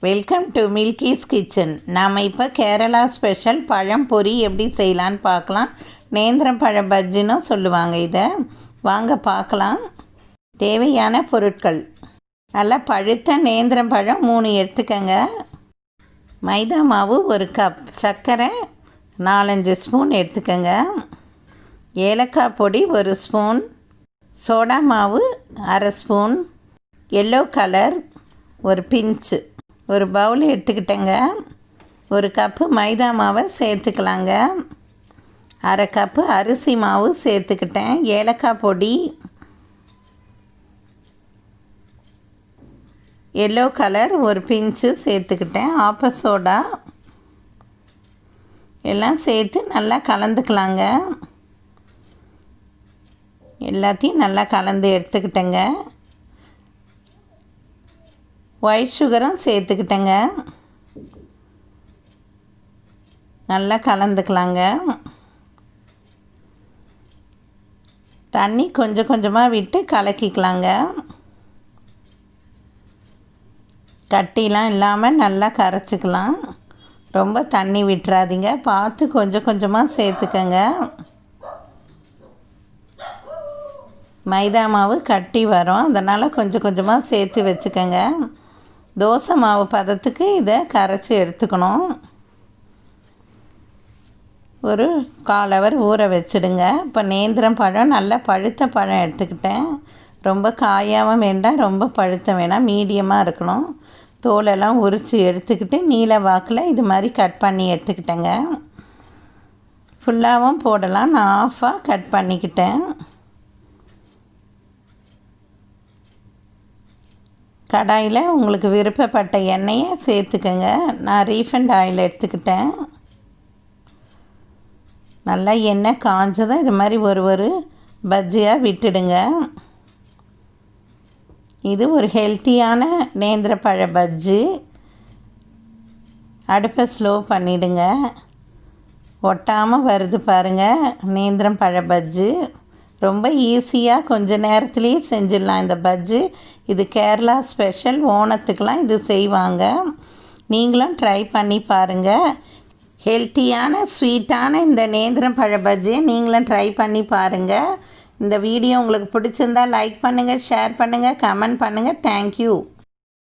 Welcome to மில்கிஸ் kitchen. நாம் இப்போ Kerala special பழம் பொரி எப்படி செய்யலான்னு பார்க்கலாம். நேந்திரம் பழ பஜ்ஜின்னு சொல்லுவாங்க இதை. வாங்க பார்க்கலாம். தேவையான பொருட்கள்: நல்லா பழுத்த நேந்திரம் பழம் 3 எடுத்துக்கங்க. மைதா மாவு 1 கப், சர்க்கரை 4-5 ஸ்பூன் எடுத்துக்கங்க. ஏலக்காய் பொடி 1 ஸ்பூன், சோடா மாவு 1/2 ஸ்பூன், எல்லோ கலர் 1 பிஞ்சு. ஒரு பவுல் எடுத்துக்கிட்டேங்க. 1 கப்பு மைதா மாவை சேர்த்துக்கலாங்க. 1/2 கப்பு அரிசி மாவு சேர்த்துக்கிட்டேன். ஏலக்காய் பொடி, எல்லோ கலர் 1 பிஞ்சு சேர்த்துக்கிட்டேன். ஆப்ப சோடா எல்லாம் சேர்த்து நல்லா கலந்துக்கலாங்க. எல்லாத்தையும் நல்லா கலந்து எடுத்துக்கிட்டேங்க. ஒயிட் சுகரும் சேர்த்துக்கிட்டேங்க. நல்லா கலந்துக்கலாங்க. தண்ணி கொஞ்சம் கொஞ்சமாக விட்டு கலக்கிக்கலாங்க. கட்டிலாம் இல்லாமல் நல்லா கரைச்சிக்கலாம். ரொம்ப தண்ணி விட்டுறாதீங்க, பார்த்து கொஞ்சம் கொஞ்சமாக சேர்த்துக்கங்க. மைதா மாவு கட்டி வரும், அதனால் கொஞ்சம் கொஞ்சமாக சேர்த்து வச்சுக்கோங்க. தோசை மாவு பதத்துக்கு இதை கரைச்சி எடுத்துக்கணும். ஒரு 1/4 ஹவர் ஊற வச்சுடுங்க. இப்போ நேந்திரம் பழம் நல்லா பழுத்த பழம் எடுத்துக்கிட்டேன். ரொம்ப காயாகவும் வேண்டாம், ரொம்ப பழுத்த வேணாம், மீடியமாக இருக்கணும். தோலெல்லாம் உரித்து எடுத்துக்கிட்டு நீல வாக்கில் இது மாதிரி கட் பண்ணி எடுத்துக்கிட்டேங்க. ஃபுல்லாகவும் போடலாம், நான் ஆஃபாக கட் பண்ணிக்கிட்டேன். கடாயில் உங்களுக்கு விருப்பப்பட்ட எண்ணெயை சேர்த்துக்கங்க. நான் ரீஃபைண்ட் ஆயில் எடுத்துக்கிட்டேன். நல்லா எண்ணெய் காஞ்சதும் இது மாதிரி ஒரு பஜ்ஜியாக விட்டுடுங்க. இது ஒரு ஹெல்த்தியான நேந்திர பழ பஜ்ஜி. அடுப்பை ஸ்லோ பண்ணிவிடுங்க. ஒட்டாமல் வருது பாருங்கள் நேந்திரம் பழ பஜ்ஜி. ரொம்ப ஈஸியாக கொஞ்சம் நேரத்துலேயே செஞ்சிடலாம் இந்த பஜ்ஜி. இது கேரளா ஸ்பெஷல். ஓணத்துக்கெலாம் இது செய்வாங்க. நீங்களும் ட்ரை பண்ணி பாருங்கள். ஹெல்த்தியான ஸ்வீட்டான இந்த நேந்திரம் பழ பஜ்ஜியை நீங்களும் ட்ரை பண்ணி பாருங்கள். இந்த வீடியோ உங்களுக்கு பிடிச்சிருந்தால் லைக் பண்ணுங்கள், ஷேர் பண்ணுங்கள், கமெண்ட் பண்ணுங்கள். தேங்க்யூ.